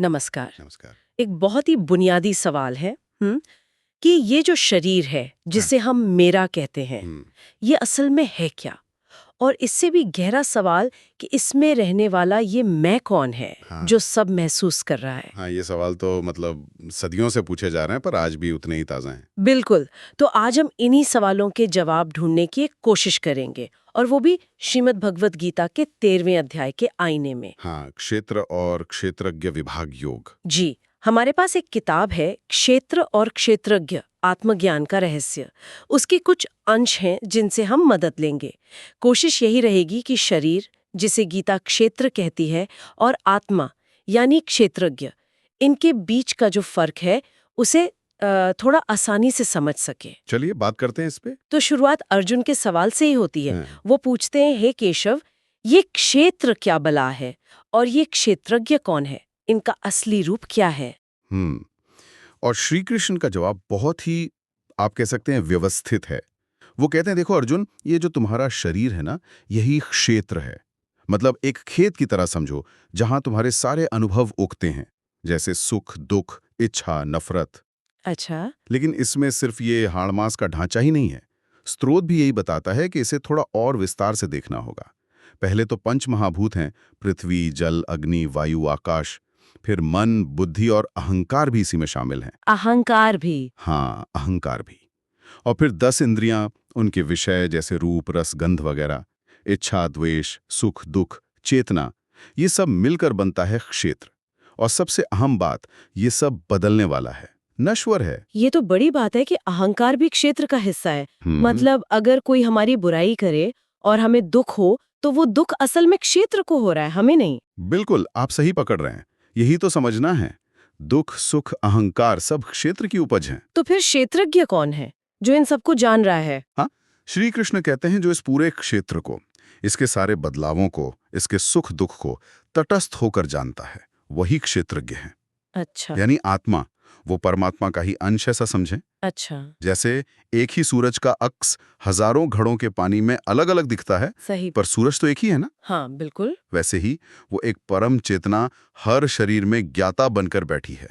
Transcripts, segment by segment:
नमस्कार। नमस्कार। एक बहुत ही बुनियादी सवाल है कि ये जो शरीर है हाँ। जिसे हम मेरा कहते हैं, हुँ। ये असल में है क्या? और इससे भी गहरा सवाल कि इसमें रहने वाला ये मैं कौन है हाँ, जो सब महसूस कर रहा है? हाँ, ये सवाल तो मतलब सदियों से पूछे जा रहे हैं पर आज भी उतने ही ताज़ा हैं। बिल्कुल। तो आज हम इन्हीं सवालों के जवाब ढूंढने की एक कोशिश करेंगे, और वो भी श्रीमद् भगवत गीता के 13वें अध्याय के आईने में। हाँ, क्षेत्र और क्षेत्रज्ञ विभाग योग। जी, हमारे पास एक किताब है, क्षेत्र और क्षेत्रज्ञ आत्मज्ञान का रहस्य। उसके कुछ अंश हैं जिनसे हम मदद लेंगे। कोशिश यही रहेगी कि शरीर, जिसे गीता क्षेत्र कहती है, और आत्मा यानी क्षेत्रज्ञ, इनके बीच का जो फर्क है उसे थोड़ा आसानी से समझ सके। चलिए बात करते हैं इस पे। तो शुरुआत अर्जुन के सवाल से ही होती है। हाँ। वो पूछते हैं, हे केशव, ये क्षेत्र क्या बला है और ये क्षेत्रज्ञ कौन है? इनका असली रूप क्या है? हुँ, और श्री कृष्ण का जवाब बहुत ही आप कह सकते हैं व्यवस्थित है। वो कहते हैं देखो अर्जुन, ये जो तुम्हारा शरीर है ना, यही क्षेत्र है। मतलब एक खेत की तरह समझो, जहाँ तुम्हारे सारे अनुभव उगते हैं, जैसे सुख, दुख, इच्छा, नफ़रत। अच्छा। लेकिन इसमें सिर्फ ये हाड़-मास का ढांचा ही नहीं है। स्रोत भी यही बताता है कि इसे थोड़ा और विस्तार से देखना होगा। पहले तो पंच महाभूत हैं, पृथ्वी, जल, अग्नि, वायु, आकाश। फिर मन, बुद्धि और अहंकार भी इसी में शामिल हैं। अहंकार भी। हाँ, अहंकार भी। और फिर 10 इंद्रियां, उनके विषय जैसे रूप, रस, गंध वगैरह, इच्छा, द्वेष, सुख, दुख, चेतना, ये सब मिलकर बनता है क्षेत्र। और सबसे अहम बात, ये सब बदलने वाला है, नश्वर है। ये तो बड़ी बात है कि अहंकार भी क्षेत्र का हिस्सा है। हम्म। मतलब अगर कोई हमारी बुराई करे और हमें दुख हो, तो वो दुख असल में क्षेत्र को हो रहा है, हमें नहीं। बिल्कुल, आप सही पकड़ रहे हैं। यही तो समझना है। दुख, सुख, अहंकार सब क्षेत्र की उपज हैं। तो फिर क्षेत्रज्ञ कौन है जो इन सबको जान रहा है? हाँ, श्री कृष्ण कहते हैं जो इस पूरे क्षेत्र को, इसके सारे बदलावों को, इसके सुख दुख को तटस्थ होकर जानता है, वही क्षेत्रज्ञ है। अच्छा। यानी आत्मा, वो परमात्मा का ही अंश ऐसा समझें। अच्छा। जैसे एक ही सूरज का अक्स हजारों घड़ों के पानी में अलग अलग दिखता है, सही। पर सूरज तो एक ही है ना। हाँ, बिल्कुल। वैसे ही वो एक परम चेतना हर शरीर में ज्ञाता बनकर बैठी है।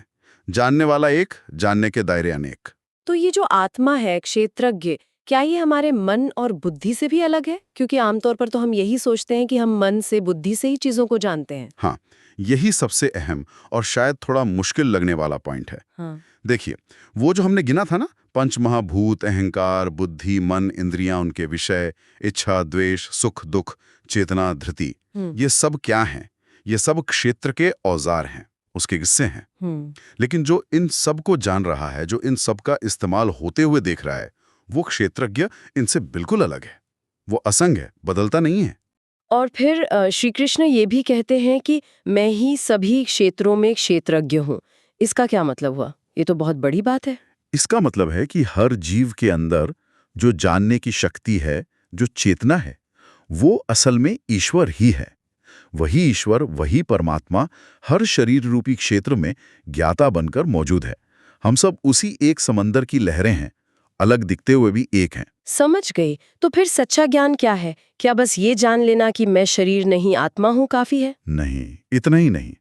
जानने वाला एक, जानने के दायरे अनेक। तो ये जो आत्मा है, क्षेत्रज्ञ, क्या ये हमारे मन और बुद्धि से भी अलग है? क्योंकि आमतौर पर तो हम यही सोचते हैं कि हम मन से, बुद्धि से ही चीजों को जानते हैं। हाँ, यही सबसे अहम और शायद थोड़ा मुश्किल लगने वाला पॉइंट है। हाँ। देखिए, वो जो हमने गिना था ना, पंच महाभूत, अहंकार, बुद्धि, मन, इंद्रियां, उनके विषय, इच्छा, द्वेष, सुख, दुख, चेतना, धृति, हम्म। ये सब क्या हैं? ये सब क्षेत्र के औजार हैं, उसके हिस्से हैं। हम्म। लेकिन जो इन सब को जान रहा है, जो इन सब का इस्तेमाल होते हुए देख रहा है, वो क्षेत्रज्ञ इनसे बिल्कुल अलग है। वो असंग है, बदलता नहीं है। और फिर श्री कृष्ण ये भी कहते हैं कि मैं ही सभी क्षेत्रों में क्षेत्रज्ञ हूँ। इसका क्या मतलब हुआ? ये तो बहुत बड़ी बात है। इसका मतलब है कि हर जीव के अंदर जो जानने की शक्ति है, जो चेतना है, वो असल में ईश्वर ही है। वही ईश्वर, वही परमात्मा हर शरीर रूपी क्षेत्र में ज्ञाता बनकर मौजूद है। हम सब उसी एक समंदर की लहरें हैं, अलग दिखते हुए भी एक हैं। समझ गई। तो फिर सच्चा ज्ञान क्या है? क्या बस ये जान लेना कि मैं शरीर नहीं आत्मा हूँ काफी है? नहीं, इतना ही नहीं।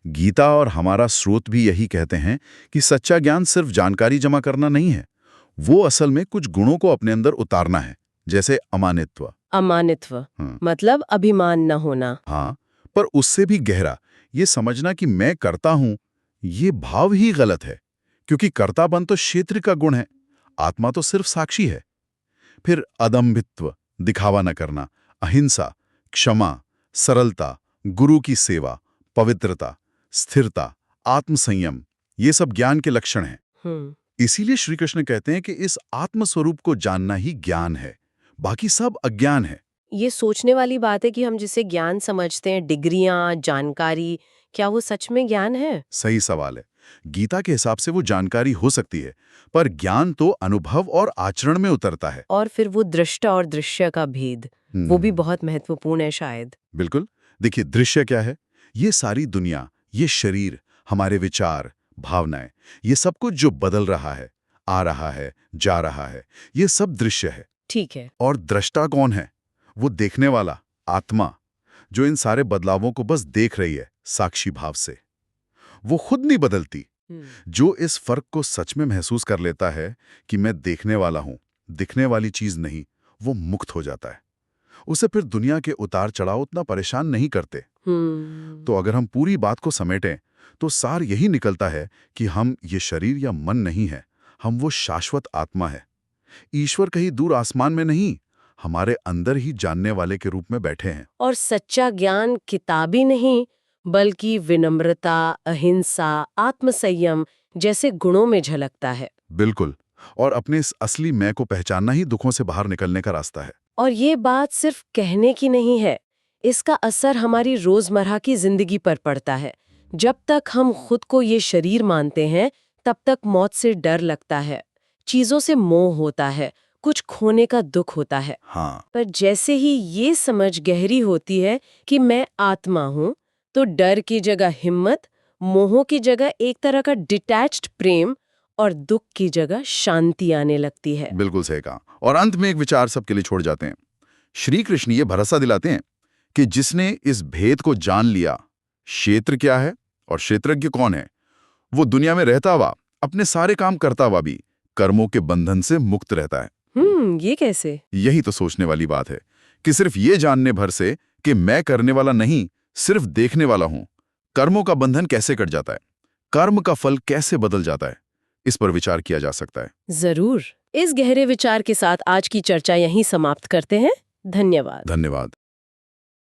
गीता और हमारा स्रोत भी यही कहते हैं कि सच्चा ज्ञान सिर्फ जानकारी जमा करना नहीं है, वो असल में कुछ गुणों को अपने अंदर उतारना है, जैसे अमानित्व। अमानित्व। हम्म। मतलब अभिमान न होना। हाँ, पर उससे भी गहरा, ये समझना कि मैं करता हूं, ये भाव ही गलत है, क्योंकि कर्तापन तो क्षेत्र का गुण है, आत्मा तो सिर्फ साक्षी है। फिर अदम्भित्व, दिखावा न करना, अहिंसा, क्षमा, सरलता, गुरु की सेवा, पवित्रता, स्थिरता, आत्मसंयम, ये सब ज्ञान के लक्षण हैं। हम्म। इसीलिए श्री कृष्ण कहते हैं कि इस आत्मस्वरूप को जानना ही ज्ञान है, बाकी सब अज्ञान है। ये सोचने वाली बात है कि हम जिसे ज्ञान समझते हैं, डिग्रियां, जानकारी, क्या वो सच में ज्ञान है? सही सवाल है। गीता के हिसाब से वो जानकारी हो सकती है, पर ज्ञान तो अनुभव और आचरण में उतरता है। और फिर वो दृष्टा और दृश्य का भेद, वो भी बहुत महत्वपूर्ण है शायद। बिल्कुल। देखिए, दृश्य क्या है? ये सारी दुनिया, ये शरीर, हमारे विचार, भावनाएं, ये सब कुछ जो बदल रहा है, आ रहा है, जा रहा है, ये सब दृश्य है। ठीक है। और दृष्टा कौन है? वो देखने वाला, आत्मा, जो इन सारे बदलावों को बस देख रही है, साक्षी भाव से। वो खुद नहीं बदलती। जो इस फर्क को सच में महसूस कर लेता है कि मैं देखने वाला हूं, दिखने वाली चीज नहीं, वो मुक्त हो जाता है। उसे फिर दुनिया के उतार चढ़ाव उतना परेशान नहीं करते। तो अगर हम पूरी बात को समेटें तो सार यही निकलता है कि हम ये शरीर या मन नहीं है, हम वो शाश्वत आत्मा है। ईश्वर कहीं दूर आसमान में नहीं, हमारे अंदर ही जानने वाले के रूप में बैठे हैं। और सच्चा ज्ञान किताबी नहीं, बल्कि विनम्रता, अहिंसा, आत्मसंयम जैसे गुणों में झलकता है। बिल्कुल। और अपने इस असली मैं को पहचानना ही दुखों से बाहर निकलने का रास्ता है। और ये बात सिर्फ कहने की नहीं है, इसका असर हमारी रोजमर्रा की जिंदगी पर पड़ता है। जब तक हम खुद को ये शरीर मानते हैं, तब तक मौत से डर लगता है, चीजों से मोह होता है, कुछ खोने का दुख होता है। हाँ, पर जैसे ही ये समझ गहरी होती है कि मैं आत्मा हूँ, तो डर की जगह हिम्मत, मोह की जगह एक तरह का डिटैच्ड प्रेम और दुख की जगह शांति आने लगती है। बिल्कुल सही कहा। और अंत में एक विचार सबके लिए छोड़ जाते हैं। श्री कृष्ण ये भरोसा दिलाते हैं कि जिसने इस भेद को जान लिया, क्षेत्र क्या है और क्षेत्रज्ञ कौन है, वो दुनिया में रहता हुआ, अपने सारे काम करता हुआ भी कर्मों के बंधन से मुक्त रहता है। ये कैसे? यही तो सोचने वाली बात है कि सिर्फ ये जानने भर से कि मैं करने वाला नहीं, सिर्फ देखने वाला हूं, कर्मों का बंधन कैसे कट जाता है, कर्म का फल कैसे बदल जाता है, इस पर विचार किया जा सकता है। जरूर। इस गहरे विचार के साथ आज की चर्चा यहीं समाप्त करते हैं। धन्यवाद। धन्यवाद।